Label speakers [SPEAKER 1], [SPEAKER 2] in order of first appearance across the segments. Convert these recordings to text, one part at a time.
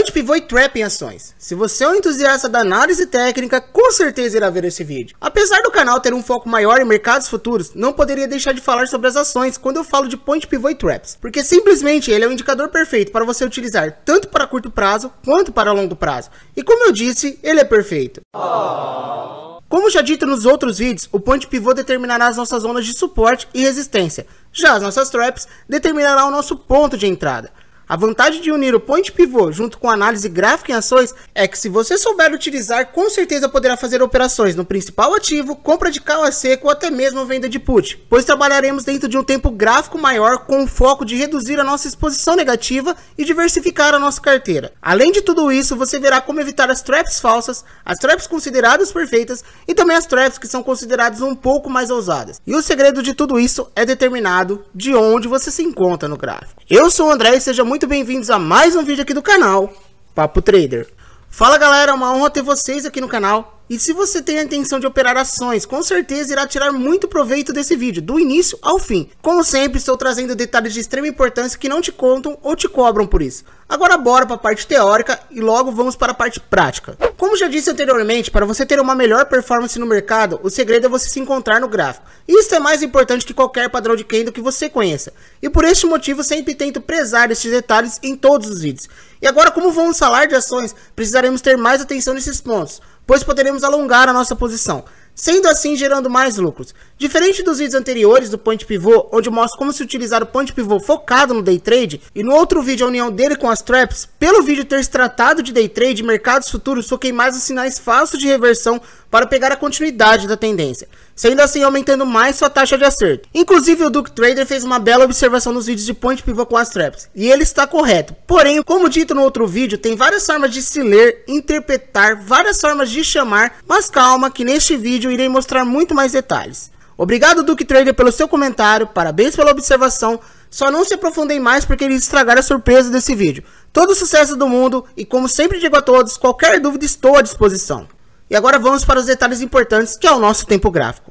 [SPEAKER 1] Point Pivot e Trap em ações. Se você é um entusiasta da análise técnica, com certeza irá ver esse vídeo. Apesar do canal ter um foco maior em mercados futuros, não poderia deixar de falar sobre as ações quando eu falo de Point Pivot e Traps, porque simplesmente ele é o indicador perfeito para você utilizar tanto para curto prazo quanto para longo prazo. E como eu disse, ele é perfeito. Como já dito nos outros vídeos, o Point Pivot determinará as nossas zonas de suporte e resistência. Já as nossas Traps determinará o nosso ponto de entrada. A vantagem de unir o Point Pivot junto com a análise gráfica em ações é que se você souber utilizar, com certeza poderá fazer operações no principal ativo, compra de call a seco ou até mesmo venda de put, pois trabalharemos dentro de um tempo gráfico maior com o foco de reduzir a nossa exposição negativa e diversificar a nossa carteira. Além de tudo isso, você verá como evitar as traps falsas, as traps consideradas perfeitas e também as traps que são consideradas um pouco mais ousadas. E o segredo de tudo isso é determinado de onde você se encontra no gráfico. Eu sou o André e seja muito bem-vindos a mais um vídeo aqui do canal Papo Trader. Fala galera, é uma honra ter vocês aqui no canal. E se você tem a intenção de operar ações, com certeza irá tirar muito proveito desse vídeo, do início ao fim. Como sempre, estou trazendo detalhes de extrema importância que não te contam ou te cobram por isso. Agora bora para a parte teórica e logo vamos para a parte prática. Como já disse anteriormente, para você ter uma melhor performance no mercado, o segredo é você se encontrar no gráfico. Isso é mais importante que qualquer padrão de candle que você conheça. E por este motivo sempre tento prezar estes detalhes em todos os vídeos. E agora, como vamos falar de ações, precisaremos ter mais atenção nesses pontos, pois poderemos alongar a nossa posição, sendo assim gerando mais lucros. Diferente dos vídeos anteriores do Point Pivot, onde eu mostro como se utilizar o Point Pivot focado no Day Trade, e no outro vídeo a união dele com as Traps, pelo vídeo ter se tratado de Day Trade e mercados futuros, foquei mais os sinais falsos de reversão para pegar a continuidade da tendência, sendo assim aumentando mais sua taxa de acerto. Inclusive o Duke Trader fez uma bela observação nos vídeos de Point Pivot com as Traps, e ele está correto. Porém, como dito no outro vídeo, tem várias formas de se ler, interpretar, várias formas de chamar, mas calma que neste vídeo irei mostrar muito mais detalhes. Obrigado Duke Trader pelo seu comentário, parabéns pela observação, só não se aprofundei mais porque ele estragar a surpresa desse vídeo. Todo o sucesso do mundo e como sempre digo a todos, qualquer dúvida estou à disposição. E agora vamos para os detalhes importantes, que é o nosso tempo gráfico.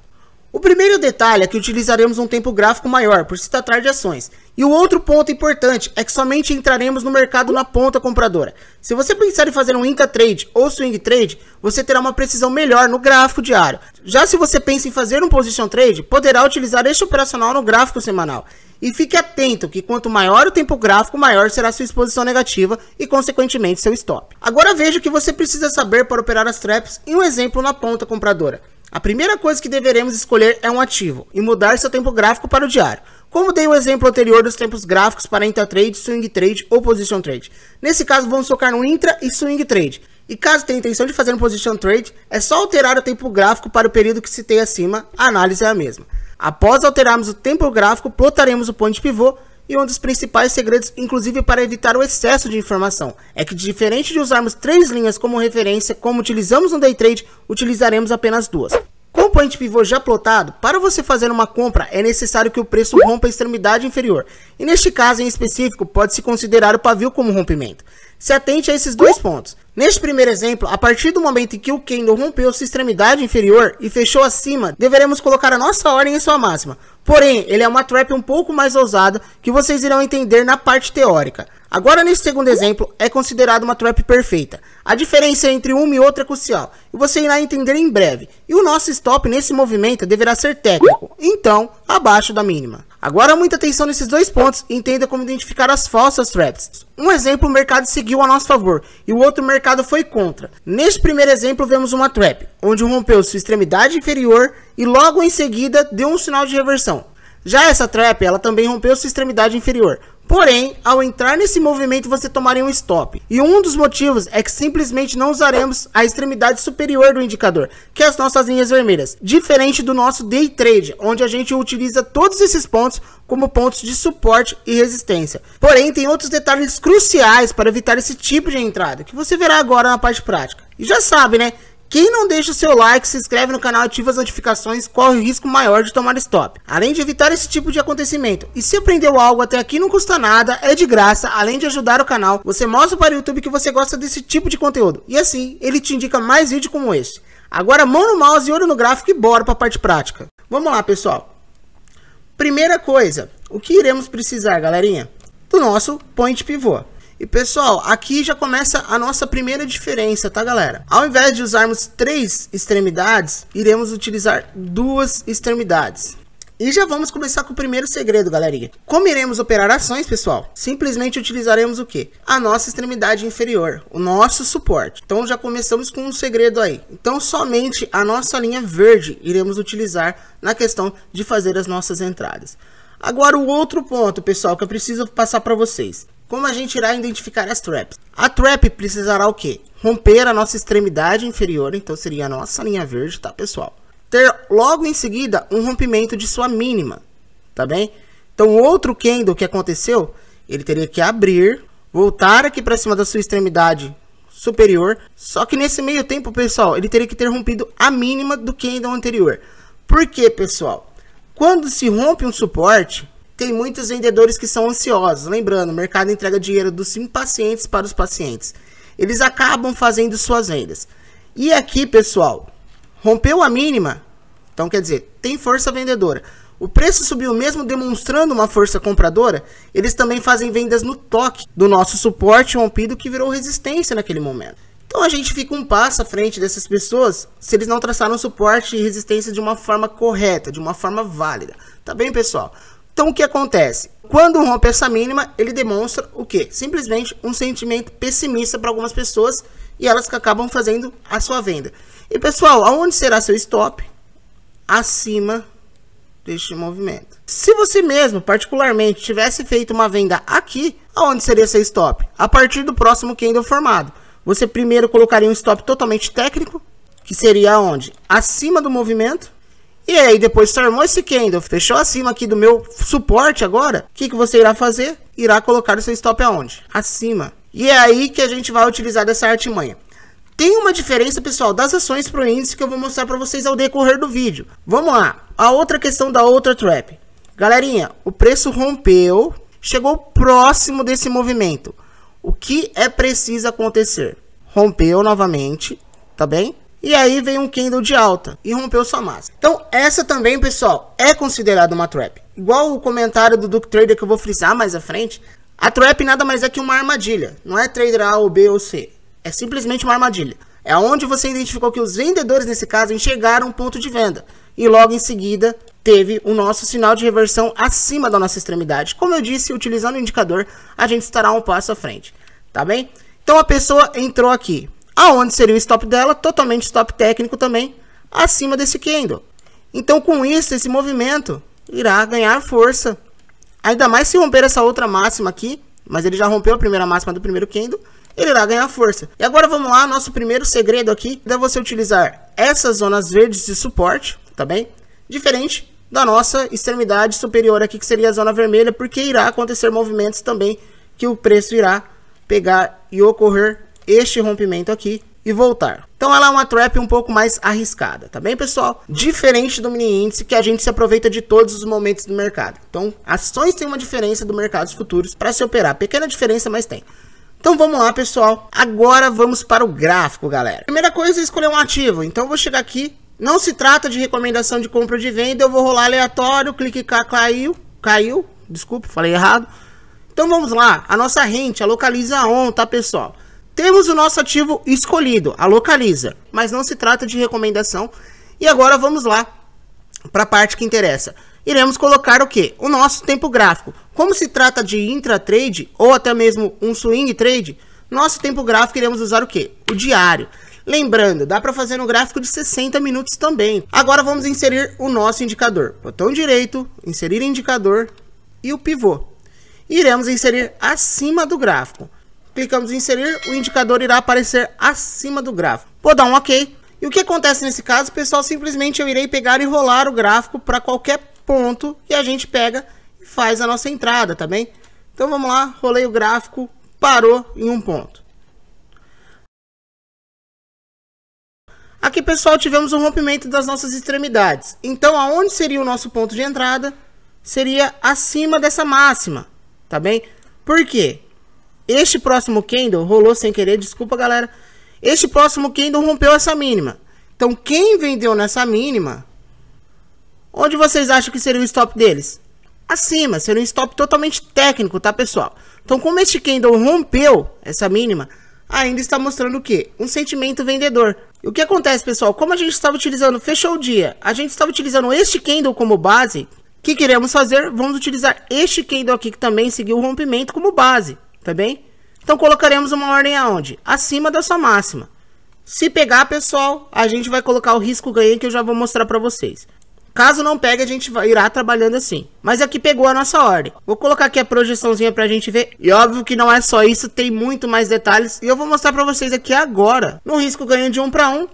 [SPEAKER 1] O primeiro detalhe é que utilizaremos um tempo gráfico maior, por se tratar de ações. E o outro ponto importante é que somente entraremos no mercado na ponta compradora. Se você pensar em fazer um Intra Trade ou Swing Trade, você terá uma precisão melhor no gráfico diário. Já se você pensa em fazer um Position Trade, poderá utilizar este operacional no gráfico semanal. E fique atento que quanto maior o tempo gráfico, maior será sua exposição negativa e consequentemente seu stop. Agora veja o que você precisa saber para operar as traps em um exemplo na ponta compradora. A primeira coisa que deveremos escolher é um ativo e mudar seu tempo gráfico para o diário. Como dei o exemplo anterior dos tempos gráficos para Intra Trade, Swing Trade ou Position Trade. Nesse caso vamos focar no Intra e Swing Trade. E caso tenha intenção de fazer um Position Trade, é só alterar o tempo gráfico para o período que citei acima, a análise é a mesma. Após alterarmos o tempo gráfico, plotaremos o Point Pivot e um dos principais segredos, inclusive para evitar o excesso de informação, é que diferente de usarmos 3 linhas como referência, como utilizamos no Day Trade, utilizaremos apenas 2. Com o Point Pivot já plotado, para você fazer uma compra é necessário que o preço rompa a extremidade inferior, e neste caso em específico pode-se considerar o pavio como rompimento. Se atente a esses dois pontos. Neste primeiro exemplo, a partir do momento em que o candle rompeu sua extremidade inferior e fechou acima, deveremos colocar a nossa ordem em sua máxima. Porém, ele é uma trap um pouco mais ousada que vocês irão entender na parte teórica. Agora, nesse segundo exemplo, é considerado uma trap perfeita. A diferença entre uma e outra é crucial, e você irá entender em breve. E o nosso stop nesse movimento deverá ser técnico, então, abaixo da mínima. Agora, muita atenção nesses dois pontos e entenda como identificar as falsas traps. Um exemplo, o mercado seguiu a nosso favor, e o outro mercado foi contra. Neste primeiro exemplo, vemos uma trap, onde rompeu sua extremidade inferior e logo em seguida deu um sinal de reversão. Já essa trap, ela também rompeu sua extremidade inferior. Porém, ao entrar nesse movimento você tomaria um stop. E um dos motivos é que simplesmente não usaremos a extremidade superior do indicador, que é as nossas linhas vermelhas. Diferente do nosso Day Trade, onde a gente utiliza todos esses pontos como pontos de suporte e resistência. Porém, tem outros detalhes cruciais para evitar esse tipo de entrada, que você verá agora na parte prática. E já sabe, né? Quem não deixa o seu like, se inscreve no canal e ativa as notificações, corre o risco maior de tomar stop. Além de evitar esse tipo de acontecimento. E se aprendeu algo até aqui não custa nada, é de graça, além de ajudar o canal, você mostra para o YouTube que você gosta desse tipo de conteúdo. E assim, ele te indica mais vídeos como este. Agora mão no mouse e olho no gráfico e bora para a parte prática. Vamos lá, pessoal. Primeira coisa, o que iremos precisar, galerinha? Do nosso Point Pivot. E pessoal, aqui já começa a nossa primeira diferença, tá galera? Ao invés de usarmos 3 extremidades, iremos utilizar 2 extremidades. E já vamos começar com o primeiro segredo, galerinha. Como iremos operar ações, pessoal? Simplesmente utilizaremos o quê? A nossa extremidade inferior, o nosso suporte. Então já começamos com um segredo aí. Então somente a nossa linha verde iremos utilizar na questão de fazer as nossas entradas. Agora o outro ponto, pessoal, que eu preciso passar para vocês. Como a gente irá identificar as traps? A trap precisará o quê? Romper a nossa extremidade inferior, então seria a nossa linha verde, tá, pessoal? Ter logo em seguida um rompimento de sua mínima, tá bem? Então outro candle que aconteceu, ele teria que abrir, voltar aqui para cima da sua extremidade superior, só que nesse meio tempo, pessoal, ele teria que ter rompido a mínima do candle anterior. Por quê, pessoal? Quando se rompe um suporte, tem muitos vendedores que são ansiosos. Lembrando, o mercado entrega dinheiro dos impacientes para os pacientes. Eles acabam fazendo suas vendas. E aqui, pessoal, rompeu a mínima, então quer dizer, tem força vendedora. O preço subiu mesmo demonstrando uma força compradora, eles também fazem vendas no toque do nosso suporte rompido que virou resistência naquele momento. Então a gente fica um passo à frente dessas pessoas se eles não traçaram suporte e resistência de uma forma correta, de uma forma válida. Tá bem, pessoal? Então o que acontece? Quando rompe essa mínima, ele demonstra o quê? Simplesmente um sentimento pessimista para algumas pessoas e elas que acabam fazendo a sua venda. E pessoal, aonde será seu stop? Acima deste movimento. Se você mesmo, particularmente, tivesse feito uma venda aqui, aonde seria seu stop? A partir do próximo candle formado. Você primeiro colocaria um stop totalmente técnico, que seria aonde? Acima do movimento. E aí depois formou esse candle, fechou acima aqui do meu suporte agora, o que você irá fazer? Irá colocar o seu stop aonde? Acima. E é aí que a gente vai utilizar dessa artimanha. Tem uma diferença, pessoal, das ações pro índice que eu vou mostrar para vocês ao decorrer do vídeo. Vamos lá. A outra questão da outra trap. Galerinha, o preço rompeu, chegou próximo desse movimento. O que é preciso acontecer? Rompeu novamente, tá bem? E aí vem um candle de alta e rompeu sua massa. Então essa também, pessoal, é considerada uma trap. Igual o comentário do Duke Trader que eu vou frisar mais à frente. A trap nada mais é que uma armadilha. Não é trader A ou B ou C. É simplesmente uma armadilha. É onde você identificou que os vendedores, nesse caso, enxergaram um ponto de venda. E logo em seguida, teve o nosso sinal de reversão acima da nossa extremidade. Como eu disse, utilizando o indicador, a gente estará um passo à frente. Tá bem? Então a pessoa entrou aqui. Aonde seria o stop dela? Totalmente stop técnico também, acima desse candle. Então com isso, esse movimento irá ganhar força. Ainda mais se romper essa outra máxima aqui. Mas ele já rompeu a primeira máxima do primeiro candle. Ele irá ganhar força. E agora vamos lá, nosso primeiro segredo aqui é você utilizar essas zonas verdes de suporte, tá bem? Diferente da nossa extremidade superior aqui, que seria a zona vermelha, porque irá acontecer movimentos também que o preço irá pegar e ocorrer este rompimento aqui e voltar. Então ela é uma trap um pouco mais arriscada, tá bem, pessoal? Diferente do mini índice, que a gente se aproveita de todos os momentos do mercado. Então, ações têm uma diferença do mercado futuros para se operar. Pequena diferença, mas tem. Então vamos lá, pessoal. Agora vamos para o gráfico, galera. Primeira coisa é escolher um ativo. Então eu vou chegar aqui. Não se trata de recomendação de compra ou de venda. Eu vou rolar aleatório. Clique cá, caiu. Desculpa, falei errado. Então vamos lá. A nossa rente, a Localiza On, tá, pessoal? Temos o nosso ativo escolhido, a Localiza. Mas não se trata de recomendação. E agora vamos lá para a parte que interessa. Iremos colocar o que? O nosso tempo gráfico. Como se trata de intratrade ou até mesmo um swing trade, nosso tempo gráfico iremos usar o que? O diário. Lembrando, dá para fazer um gráfico de 60 minutos também. Agora vamos inserir o nosso indicador. Botão direito, inserir indicador e o pivô. Iremos inserir acima do gráfico. Clicamos em inserir, o indicador irá aparecer acima do gráfico. Vou dar um OK. E o que acontece nesse caso, pessoal? Simplesmente eu irei pegar e rolar o gráfico para qualquer ponto e a gente pega e faz a nossa entrada, tá bem? Então vamos lá, rolei o gráfico, parou em um ponto. Aqui, pessoal, tivemos um rompimento das nossas extremidades. Então, aonde seria o nosso ponto de entrada? Seria acima dessa máxima, tá bem? Por quê? Este próximo candle rolou sem querer, desculpa, galera. Este próximo candle rompeu essa mínima. Então, quem vendeu nessa mínima, onde vocês acham que seria o stop deles? acima, sendo um stop totalmente técnico, tá, pessoal? Então, como este candle rompeu essa mínima, ainda está mostrando o quê? Um sentimento vendedor. E o que acontece, pessoal? Como a gente estava utilizando, fechou o dia, a gente estava utilizando este candle como base, o que queremos fazer? Vamos utilizar este candle aqui, que também seguiu o rompimento, como base, tá bem? Então, colocaremos uma ordem aonde? Acima da sua máxima. Se pegar, pessoal, a gente vai colocar o risco ganho, que eu já vou mostrar para vocês. Caso não pegue, a gente irá trabalhando assim. Mas aqui pegou a nossa ordem. Vou colocar aqui a projeçãozinha pra gente ver. E óbvio que não é só isso, tem muito mais detalhes. E eu vou mostrar pra vocês aqui agora. No risco ganho de 1 para 1.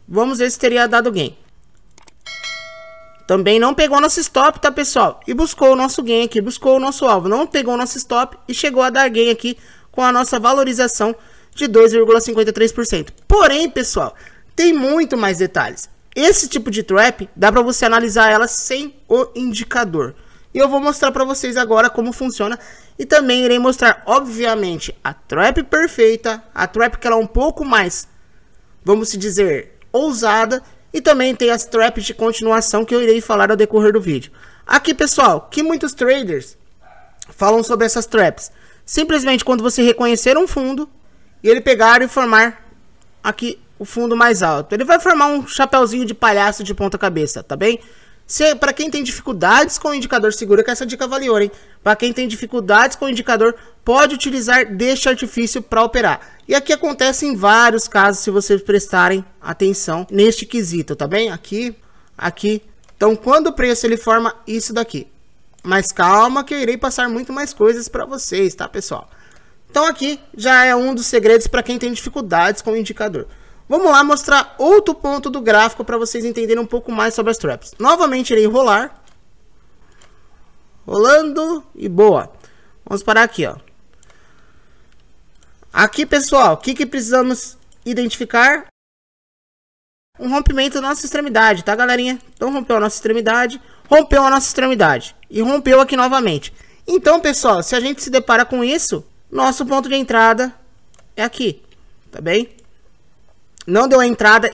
[SPEAKER 1] Vamos ver se teria dado gain. Também não pegou nosso stop, tá, pessoal? E buscou o nosso gain aqui, buscou o nosso alvo. Não pegou o nosso stop e chegou a dar gain aqui com a nossa valorização de 2,53%. Porém, pessoal, tem muito mais detalhes. Esse tipo de trap, dá para você analisar ela sem o indicador. E eu vou mostrar para vocês agora como funciona. E também irei mostrar, obviamente, a trap perfeita. A trap que ela é um pouco mais, vamos dizer, ousada. E também tem as traps de continuação que eu irei falar ao decorrer do vídeo. Aqui, pessoal, que muitos traders falam sobre essas traps. Simplesmente quando você reconhecer um fundo e ele pegar e formar aqui o fundo mais alto. Ele vai formar um chapéuzinho de palhaço de ponta cabeça, tá bem? Para quem tem dificuldades com o indicador, segura que essa dica vale ouro, hein? Para quem tem dificuldades com o indicador, pode utilizar deste artifício para operar. E aqui acontece em vários casos, se vocês prestarem atenção neste quesito, tá bem? Aqui. Então, quando o preço ele forma isso daqui. Mas calma que eu irei passar muito mais coisas para vocês, tá, pessoal? Então aqui já é um dos segredos para quem tem dificuldades com o indicador. Vamos lá mostrar outro ponto do gráfico para vocês entenderem um pouco mais sobre as traps. Novamente irei rolar. Rolando e boa. Vamos parar aqui, ó. Aqui, pessoal, o que precisamos identificar? Um rompimento da nossa extremidade, tá, galerinha? Então rompeu a nossa extremidade, e rompeu aqui novamente. Então, pessoal, se a gente se depara com isso, nosso ponto de entrada é aqui, tá bem? Não deu a entrada,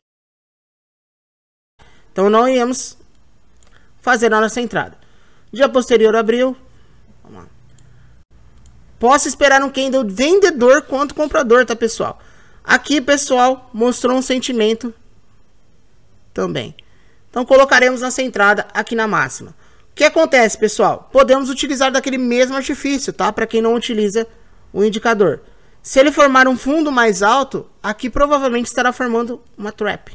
[SPEAKER 1] então não iremos fazer a nossa entrada. Dia posterior abriu. Vamos lá. Posso esperar um candle vendedor quanto comprador, tá, pessoal? Aqui, pessoal, mostrou um sentimento também. Então colocaremos nossa entrada aqui na máxima. O que acontece, pessoal? Podemos utilizar daquele mesmo artifício, tá? Para quem não utiliza o indicador. Se ele formar um fundo mais alto, aqui provavelmente estará formando uma trap.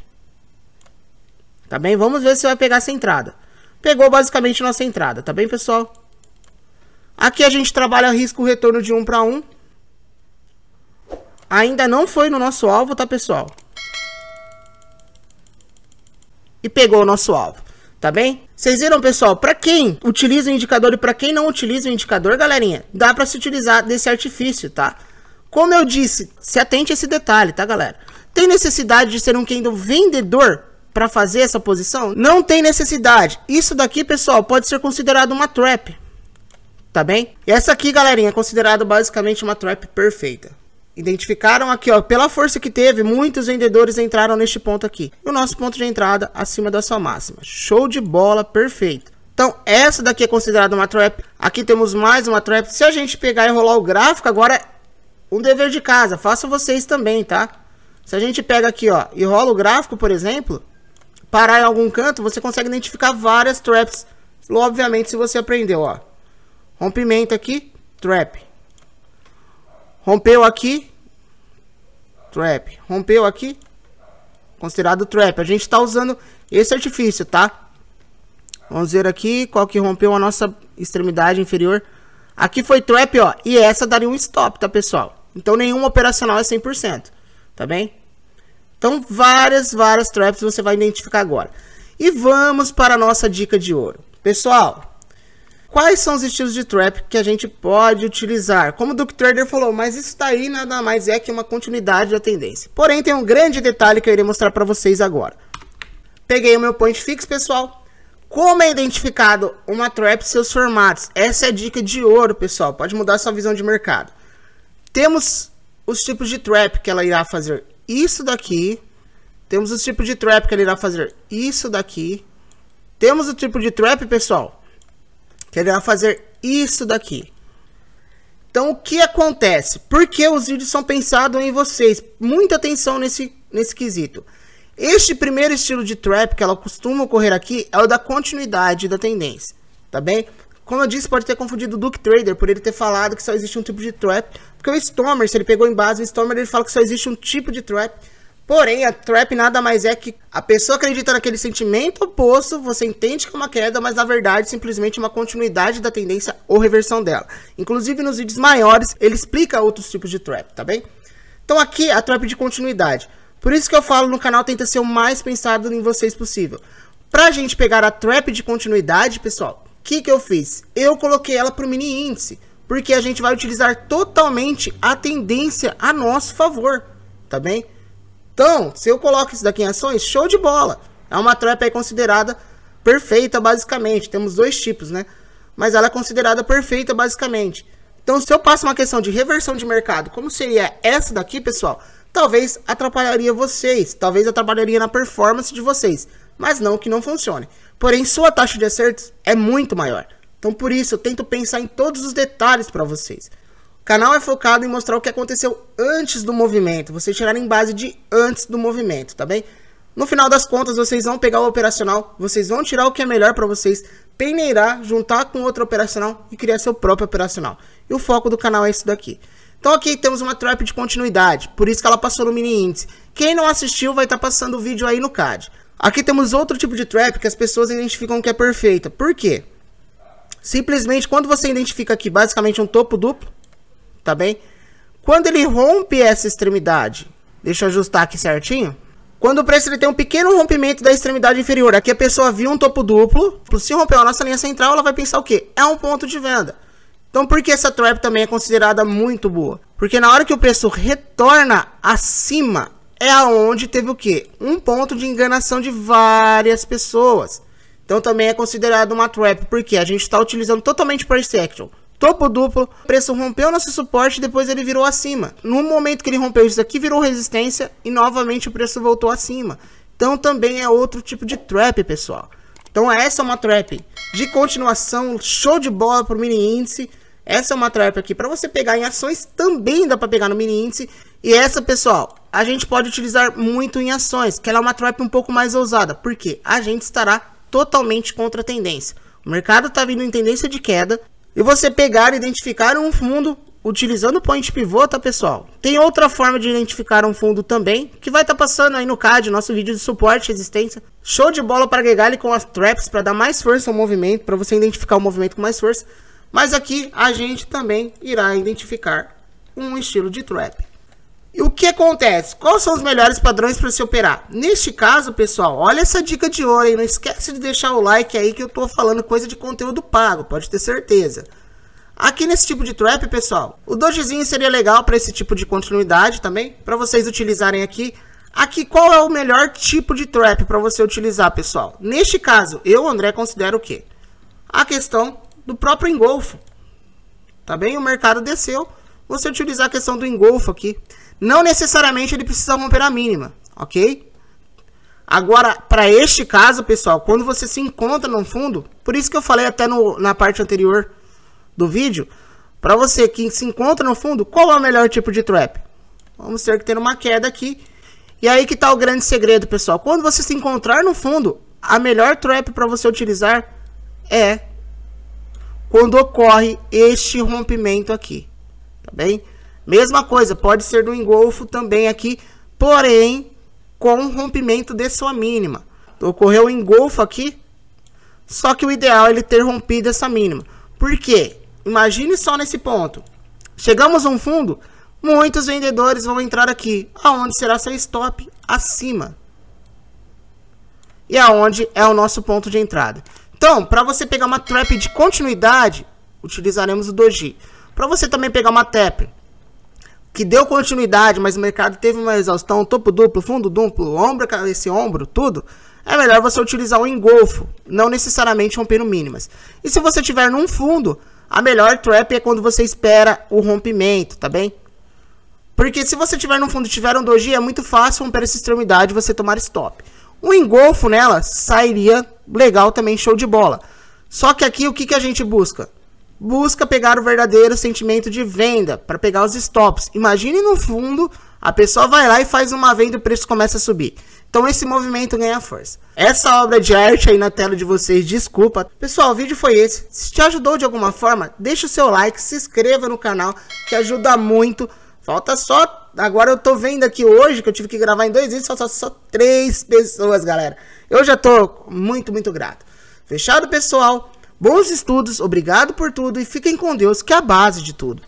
[SPEAKER 1] Tá bem? Vamos ver se vai pegar essa entrada. Pegou basicamente nossa entrada, tá bem, pessoal? Aqui a gente trabalha risco retorno de 1 para 1. Ainda não foi no nosso alvo, tá, pessoal? E pegou o nosso alvo, tá bem? Vocês viram, pessoal? Para quem utiliza o indicador e para quem não utiliza o indicador, galerinha, dá para se utilizar desse artifício, tá? Como eu disse, se atente a esse detalhe, tá, galera? Tem necessidade de ser um candle vendedor para fazer essa posição? Não tem necessidade. Isso daqui, pessoal, pode ser considerado uma trap, tá bem? E essa aqui, galerinha, é considerada basicamente uma trap perfeita. Identificaram aqui, ó, pela força que teve, muitos vendedores entraram neste ponto aqui. E o nosso ponto de entrada acima da sua máxima. Show de bola, perfeito. Então, essa daqui é considerada uma trap. Aqui temos mais uma trap. Se a gente pegar e rolar o gráfico, agora um dever de casa, façam vocês também, tá? Se a gente pega aqui, ó, e rola o gráfico, por exemplo, parar em algum canto, você consegue identificar várias traps. Obviamente, se você aprendeu, ó. Rompimento aqui, trap. Rompeu aqui, trap. Rompeu aqui, considerado trap. A gente tá usando esse artifício, tá? Vamos ver aqui qual que rompeu a nossa extremidade inferior. Aqui foi trap, ó, e essa daria um stop, tá, pessoal? Então nenhum operacional é 100%, tá bem? Então várias traps você vai identificar agora. E vamos para a nossa dica de ouro. Pessoal, quais são os estilos de trap que a gente pode utilizar? Como o Duke Trader falou, mas isso daí nada mais é que uma continuidade da tendência. Porém, tem um grande detalhe que eu irei mostrar para vocês agora. Peguei o meu point fix, pessoal. Como é identificado uma trap e seus formatos? Essa é a dica de ouro, pessoal. Pode mudar sua visão de mercado. Temos os tipos de trap que ela irá fazer isso daqui. Temos os tipos de trap que ela irá fazer isso daqui. Temos o tipo de trap, pessoal, que ele vai fazer isso daqui. Então, o que acontece? Porque os vídeos são pensados em vocês. Muita atenção nesse quesito. Este primeiro estilo de trap que ela costuma ocorrer aqui é o da continuidade da tendência, tá bem? Como eu disse, pode ter confundido o Duke Trader por ele ter falado que só existe um tipo de trap. Porque o Stormer, se ele pegou em base o Stormer, ele fala que só existe um tipo de trap. Porém, a trap nada mais é que a pessoa acredita naquele sentimento oposto, você entende que é uma queda, mas na verdade simplesmente uma continuidade da tendência ou reversão dela. Inclusive nos vídeos maiores, ele explica outros tipos de trap, tá bem? Então aqui a trap de continuidade. Por isso que eu falo no canal, tenta ser o mais pensado em vocês possível. Pra gente pegar a trap de continuidade, pessoal, o que eu fiz? Eu coloquei ela pro mini índice, porque a gente vai utilizar totalmente a tendência a nosso favor, tá bem? Então, se eu coloco isso daqui em ações, show de bola. É uma trap aí considerada perfeita, basicamente. Temos dois tipos, né? Mas ela é considerada perfeita, basicamente. Então, se eu passo uma questão de reversão de mercado, como seria essa daqui, pessoal, talvez atrapalharia vocês, talvez atrapalharia na performance de vocês, mas não que não funcione. Porém, sua taxa de acertos é muito maior. Então, por isso, eu tento pensar em todos os detalhes para vocês. O canal é focado em mostrar o que aconteceu antes do movimento, vocês tirarem base de antes do movimento, tá bem? No final das contas, vocês vão pegar o operacional, vocês vão tirar o que é melhor para vocês, peneirar, juntar com outro operacional e criar seu próprio operacional. E o foco do canal é isso daqui. Então aqui temos uma trap de continuidade, por isso que ela passou no mini índice. Quem não assistiu vai estar passando o vídeo aí no card. Aqui temos outro tipo de trap que as pessoas identificam que é perfeita. Por quê? Simplesmente quando você identifica aqui basicamente um topo duplo, tá bem? Quando ele rompe essa extremidade, deixa eu ajustar aqui certinho. Quando o preço ele tem um pequeno rompimento da extremidade inferior, aqui a pessoa viu um topo duplo, se rompeu a nossa linha central, ela vai pensar o quê? É um ponto de venda. Então por que essa trap também é considerada muito boa? Porque na hora que o preço retorna acima, é aonde teve o quê? Um ponto de enganação de várias pessoas. Então também é considerado uma trap, porque a gente está utilizando totalmente price action. Topo duplo, o preço rompeu nosso suporte e depois ele virou acima. No momento que ele rompeu isso aqui, virou resistência e novamente o preço voltou acima. Então também é outro tipo de trap, pessoal. Então essa é uma trap de continuação, show de bola para o mini índice. Essa é uma trap aqui para você pegar em ações, também dá para pegar no mini índice. E essa, pessoal, a gente pode utilizar muito em ações, que ela é uma trap um pouco mais ousada, porque a gente estará totalmente contra a tendência. O mercado está vindo em tendência de queda, e você pegar e identificar um fundo utilizando o point pivô, tá, pessoal? Tem outra forma de identificar um fundo também, que vai estar passando aí no card, nosso vídeo de suporte e resistência. Show de bola para agregar ele com as traps, para dar mais força ao movimento, para você identificar o movimento com mais força. Mas aqui a gente também irá identificar um estilo de trap. E o que acontece? Quais são os melhores padrões para se operar? Neste caso, pessoal, olha essa dica de ouro aí. Não esquece de deixar o like aí que eu tô falando coisa de conteúdo pago, pode ter certeza. Aqui nesse tipo de trap, pessoal, o dojizinho seria legal para esse tipo de continuidade também, para vocês utilizarem aqui. Aqui, qual é o melhor tipo de trap para você utilizar, pessoal? Neste caso, eu, André, considero o quê? A questão do próprio engolfo. Tá bem? O mercado desceu, você utilizar a questão do engolfo aqui. Não necessariamente ele precisa romper a mínima, ok? Agora, para este caso, pessoal, quando você se encontra no fundo, por isso que eu falei até na parte anterior do vídeo, para você que se encontra no fundo, qual é o melhor tipo de trap? Vamos ter que ter uma queda aqui. E aí que tá o grande segredo, pessoal. Quando você se encontrar no fundo, a melhor trap para você utilizar é quando ocorre este rompimento aqui, tá bem? Mesma coisa, pode ser do engolfo também aqui, porém com um rompimento de sua mínima. Então, ocorreu o engolfo aqui, só que o ideal é ele ter rompido essa mínima. Por quê? Imagine só nesse ponto. Chegamos a um fundo, muitos vendedores vão entrar aqui, aonde será seu stop acima. E aonde é o nosso ponto de entrada. Então, para você pegar uma trap de continuidade, utilizaremos o doji. Para você também pegar uma trap que deu continuidade, mas o mercado teve uma exaustão, topo duplo, fundo duplo, ombro, esse ombro, tudo, é melhor você utilizar o engolfo, não necessariamente rompendo mínimas. E se você tiver num fundo, a melhor trap é quando você espera o rompimento, tá bem? Porque se você tiver num fundo e tiver um doji, é muito fácil romper essa extremidade e você tomar stop. O engolfo nela sairia legal também, show de bola. Só que aqui o que a gente busca? Busca pegar o verdadeiro sentimento de venda, para pegar os stops. Imagine no fundo, a pessoa vai lá e faz uma venda e o preço começa a subir. Então esse movimento ganha força. Essa obra de arte aí na tela de vocês, desculpa. Pessoal, o vídeo foi esse. Se te ajudou de alguma forma, deixa o seu like, se inscreva no canal, que ajuda muito. Falta só... Agora eu tô vendo aqui hoje, que eu tive que gravar em 2 vídeos, só 3 pessoas, galera. Eu já tô muito grato. Fechado, pessoal? Bons estudos, obrigado por tudo e fiquem com Deus, que é a base de tudo.